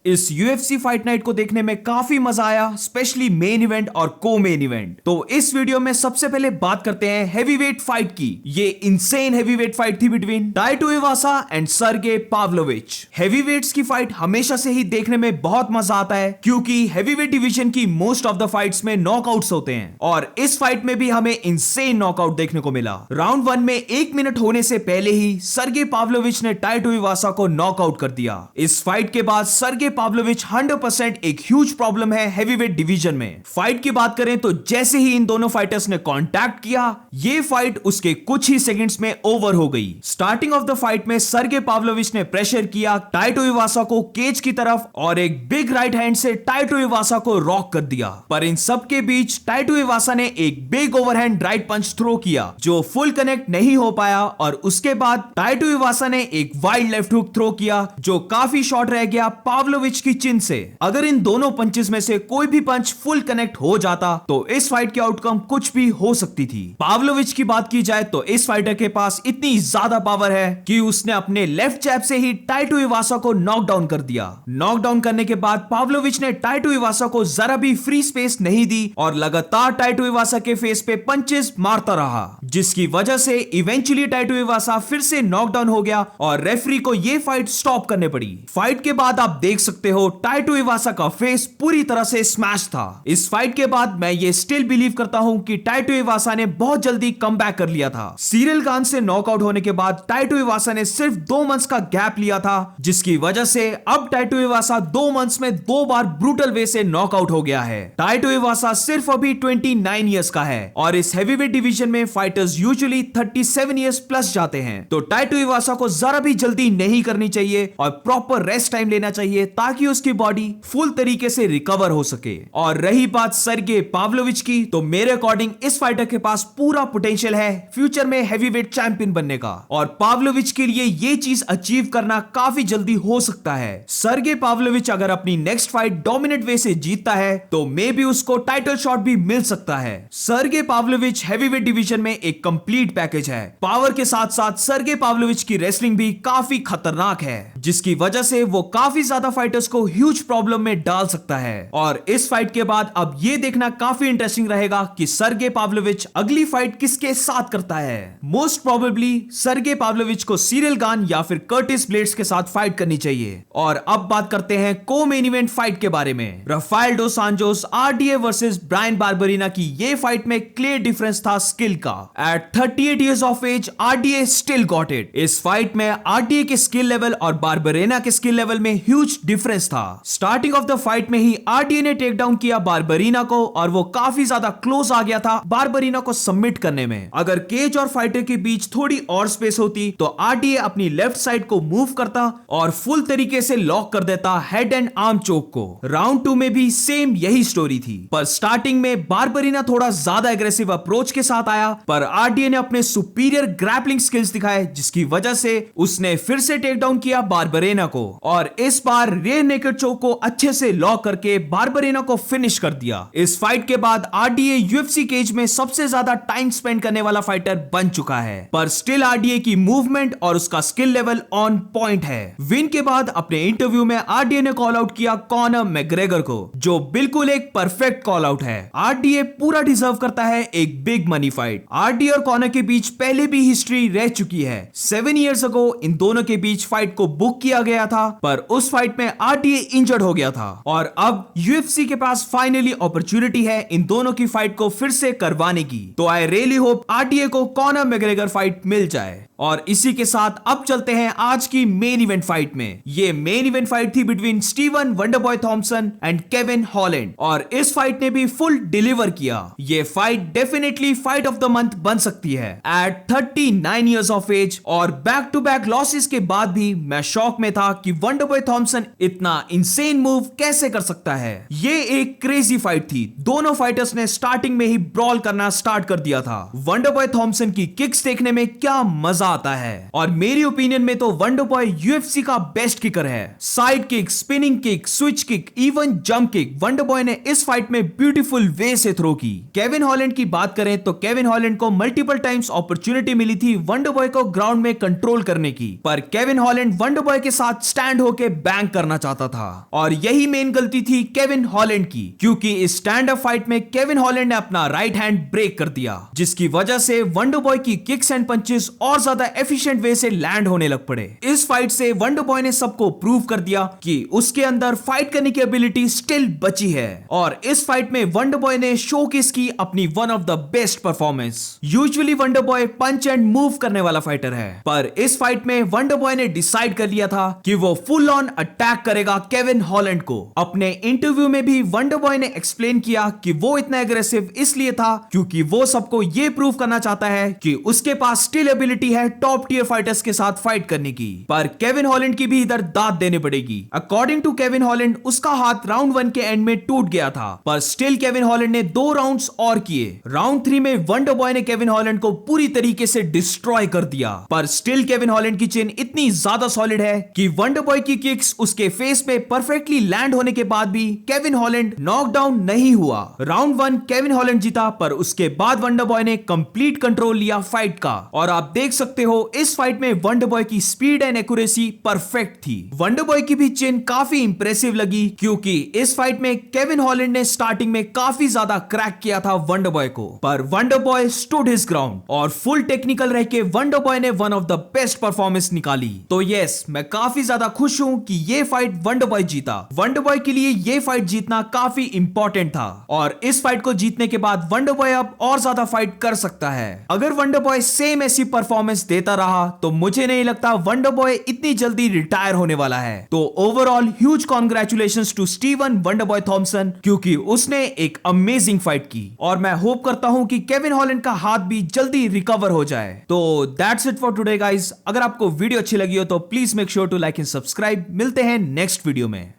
इस UFC fight night को देखने में काफी मजा आया, स्पेशली मेन इवेंट और को मेन इवेंट। तो इस वीडियो में सबसे पहले बात करते हैं हैवीवेट फाइट की। ये इनसेन हैवीवेट फाइट थी बिटवीन टाइटो इवासा एंड सर्गे पाव्लोविच। हैवीवेट्स की फाइट हमेशा से ही देखने में बहुत मजा आता है, क्योंकि हैवीवेट डिवीजन की मोस्ट ऑफ द फाइट्स में नॉकआउट्स होते हैं और इस फाइट में भी हमें इनसेन नॉकआउट देखने को मिला। राउंड 1 में 1 मिनट होने से पहले ही सर्गे पाव्लोविच ने टाइटो इवासा को नॉकआउट कर दिया। इस फाइट के बाद सर्गे पाव्लोविच 100% एक ह्यूज प्रॉब्लम है हैवीवेट डिवीजन में। फाइट की बात करें तो जैसे ही इन दोनों फाइटर्स ने कांटेक्ट किया, ये फाइट उसके कुछ ही सेकंड्स में ओवर हो गई। स्टार्टिंग ऑफ द फाइट में सर्गे पाव्लोविच ने प्रेशर किया टाइटो इवासा को केज की तरफ और एक बिग राइट हैंड से टाइटो इवासा को रॉक कर दिया। पर इन सब के बीच टाइटो इवासा ने एक बिग ओवरहैंड राइट पंच थ्रो किया जो फुल कनेक्ट नहीं हो पाया और उसके बाद टाइटो इवासा ने एक वाइड लेफ्ट हुक थ्रो किया जो काफी शॉर्ट रह गया पाव्लोविच की चिन से। अगर इन दोनों पंचेस में से कोई भी पंच फुल कनेक्ट हो जाता तो इस फाइट की आउटकम कुछ भी हो सकती थी। पाव्लोविच की बात की जाए तो इस फाइटर के पास इतनी ज्यादा पावर है कि उसने अपने लेफ्ट जैब से ही टाइटो इवासा को नॉकडाउन कर दिया। नॉकडाउन करने के बाद पाव्लोविच ने टाइटो इवासा को जरा भी फ्री स्पेस नहीं दी और लगातार टाइटो इवासा के फेस पे पंचेस मारता रहा, जिसकी वजह से इवेंचुअली टाइटो इवासा फिर से नॉकडाउन हो गया और रेफरी को यह फाइट स्टॉप करने पड़ी। फाइट के बाद आप देख सकते हो टाइटो इवासा का फेस पूरी तरह से स्मैश था। इस फाइट के बाद मैं ये स्टिल बिलीव करता हूं कि टाइटो इवासा ने बहुत जल्दी कमबैक कर लिया था। सीरियल खान से नॉकआउट होने के बाद टाइटो इवासा ने सिर्फ 2 मंथ्स का गैप लिया था, जिसकी वजह से अब टाइटो इवासा 2 मंथ्स में 2 बार ब्रूटल वे से नॉकआउट हो गया है। टाइटो इवासा सिर्फ अभी 29 इयर्स का है और इस हैवीवेट डिवीजन में फाइटर्स यूजुअली 37 इयर्स प्लस जाते हैं, तो टाइटो इवासा को जरा भी जल्दी नहीं करनी चाहिए और प्रॉपर रेस्ट टाइम लेना चाहिए ताकि उसकी बॉडी फुल तरीके से रिकवर हो सके। और रही बात सर्गे पाव्लोविच की, तो मेरे अकॉर्डिंग इस फाइटर के पास पूरा पोटेंशियल है फ्यूचर में हैवीवेट चैंपियन बनने का और पाव्लोविच के लिए ये चीज अचीव करना काफी जल्दी हो सकता है। सर्गे पाव्लोविच अगर अपनी नेक्स्ट फाइट डोमिनेट वे से जीतता है तो मे बी उसको टाइटल शॉट भी मिल सकता है। सर्गे पाव्लोविच हैवीवेट डिवीजन में एक कंप्लीट पैकेज है। पावर के साथ साथ सर्गे पाव्लोविच की रेसलिंग भी काफी खतरनाक है, जिसकी वजह से वो काफी ज्यादा फाइटर्स को ह्यूज प्रॉब्लम में डाल सकता है। और इस फाइट के बाद अब ये देखना काफी इंटरेस्टिंग रहेगा कि सर्गे पाव्लोविच अगली फाइट किसके साथ करता है। मोस्ट प्रोबेबली सर्गे पाव्लोविच को सीरियल गान या फिर कर्टिस ब्लेड्स के साथ फाइट करनी चाहिए। और अब बात करते हैं को मेन इवेंट फाइट के बारे में। Rafael dos Anjos RDA versus Bryan Barberena की ये फाइट में क्लियर डिफरेंस था स्किल का। At 38 years of age RDA still got it. इस फाइट में आरडीए के स्किल लेवल और बार्बरीना के स्किल लेवल में ह्यूज डिफरेंस था। स्टार्टिंग ऑफ द फाइट में ही आरडीए ने टेक डाउन किया बार्बरीना को और वो काफी ज्यादा क्लोज आ गया था बार्बरीना को सबमिट करने में। अगर केज और फाइटर के बीच थोड़ी और स्पेस होती तो आरडीए अपनी लेफ्ट साइड को मूव करता और फुल तरीके से लॉक कर देता हेड एंड आर्म चोक को। राउंड 2 में भी सेम यही स्टोरी थी, पर स्टार्टिंग में बार्बरीना थोड़ा ज्यादा एग्रेसिव अप्रोच के साथ आया, पर आरडीए ने अपने सुपीरियर ग्रैपलिंग स्किल्स दिखाए, जिसकी वजह से उसने फिर से टेक डाउन किया बार्बरीना को और इस बार रेयर नेकेड चोक को अच्छे से लॉक करके बार्बरीना को फिनिश कर दिया। इस फाइट के बाद आरडीए यूएफसी केज में सबसे ज्यादा टाइम स्पेंड करने वाला फाइटर बन चुका है, पर स्टिल आरडीए की मूवमेंट और उसका स्किल लेवल ऑन पॉइंट है। विन के बाद अपने इंटरव्यू में आरडीए ने कॉल आउट किया कॉनर मैग्रेगर को, जो बिल्कुल एक परफेक्ट कॉल आउट है। आरडीए पूरा डिजर्व करता है एक बिग मनी फाइट। आरडीए और कॉनर के बीच पहले भी हिस्ट्री रह चुकी है। 7 इयर्स अगो इन दोनों के बीच फाइट को बुक किया गया था, पर उस फाइट में आरडीए इंजर्ड हो गया था और अब यूएफसी के पास फाइनली अपॉर्चुनिटी है इन दोनों की फाइट को फिर से करवाने की। तो आई रियली होप आरडीए को कॉनर मैग्रेगर फाइट मिल जाए। और इसी के साथ अब चलते हैं आज की मेन इवेंट फाइट में। ये मेन इवेंट फाइट थी between Steven Wonderboy Thomson and Kevin Holland और इस फाइट ने भी फुल डिलीवर किया। ये fight definitely fight of the month बन सकती है। एट 39 इयर्स ऑफ एज और बैक टू बैक लॉसेस के बाद भी मैं शॉक में था कि वंडरबॉय थॉमसन इतना इंसेन मूव कैसे कर सकता है। ये एक क्रेजी फाइट थी। दोनों फाइटर्स ने स्टार्टिंग में ही ब्रॉल करना स्टार्ट कर दिया था। वंडरबॉय थॉमसन की किक्स देखने में क्या मजा आता है और मेरी ओपिनियन में तो वंडरबॉय यूएफसी का बेस्ट किकर है। Side kick, spinning kick, switch kick, even jump kick Wonderboy ने इस फाइट में ब्यूटीफुल वे से थ्रो की। केविन हॉलैंड की बात करें तो केविन हॉलैंड को मल्टीपल टाइम्स अपॉर्चुनिटी मिली थी वंडरबॉय को ग्राउंड में कंट्रोल करने की, पर केविन हॉलैंड वंडरबॉय के साथ स्टैंड होके बैंग करना करना चाहता था। और यही मेन गलती थी केविन हॉलैंड की, क्योंकि इस स्टैंड अप फाइट में केविन हॉलैंड ने अपना राइट हैंड ब्रेक कर दिया, जिसकी वजह से वंडर बॉय की किक्स एंड पंचेस और ज्यादा एफिशिएंट वे से लैंड होने लग पड़े। इस फाइट से वंडर बॉय ने सबको प्रूव कर दिया कि उसके अंदर फाइट करने की एबिलिटी स्टिल बची है। और इस फाइट में वंडर बॉय ने शोकेस की अपनी one of the best performance. Usually wonder boy punch and move करने वाला फाइटर है, पर इस फाइट में वंडर बॉय ने डिसाइड कर लिया था कि वो फुल ऑन अटैक करेगा केविन हॉलैंड को। अपने इंटरव्यू में भी वंडर बॉय ने एक्सप्लेन किया कि वो इतना एग्रेसिव इसलिए था क्योंकि वो सबको ये प्रूव करना चाहता है कि उसके पास स्टिल एबिलिटी है टॉप टियर फाइटर्स के साथ फाइट करने की। पर केविन हॉलैंड की भी इधर दाद देनी पड़ेगी। अकॉर्डिंग टू केविन हॉलैंड, उसका हाथ राउंड 1 के एंड में टूट गया था, पर स्टिल केविन हॉलैंड ने 2 राउंड्स और किए। राउंड 3 में वंडर बॉय ने केविन हॉलैंड को पूरी तरीके से डिस्ट्रॉय कर दिया, पर स्टिल केविन हॉलैंड की चेन इतनी ज्यादा सॉलिड है कि वंडर बॉय की किक्स उसके फेस में परफेक्टली लैंड होने के बाद भी केविन हॉलैंड नॉकडाउन नहीं हुआ। राउंड 1 केविन हॉलैंड जीता, पर उसके बाद वंडर बॉय ने कंप्लीट कंट्रोल लिया फाइट का। और आप देख सकते हो इस फाइट में वंडर बॉय की स्पीड एंड एक्यूरेसी परफेक्ट थी। वंडर बॉय की भी चेन काफी इंप्रेसिव लगी, क्योंकि इस फाइट में केविन हॉलैंड ने स्टार्टिंग में काफी ज्यादा क्रैक किया था वंडर बॉय को, पर wonder boy stood his ground और फुल टेक्निकल रह के वंडर बॉय ने one of the best performance निकाली। तो यस, मैं काफी ज्यादा खुश हूं कि ये फाइट वंडर बॉय जीता। वंडर बॉय के लिए ये फाइट जीतना काफी इंपॉर्टेंट था, और इस फाइट को जीतने के बाद वंडर बॉय अब और ज्यादा फाइट कर सकता है। अगर वंडर बॉय सेम ऐसी परफॉर्मेंस देता रहा तो मुझे नहीं लगता वंडर बॉय इतनी जल्दी रिटायर होने वाला है। तो overall huge congratulations to Steven wonder boy Thompson, क्योंकि उसने एक अमेजिंग फाइट की। और मैं होप करता हूं कि केविन हॉलैंड का हाथ भी जल्दी रिकवर हो जाए। तो that's it for today guys. अगर आपको वीडियो अच्छी लगी हो तो please make sure to like and subscribe. मिलते हैं नेक्स्ट वीडियो में।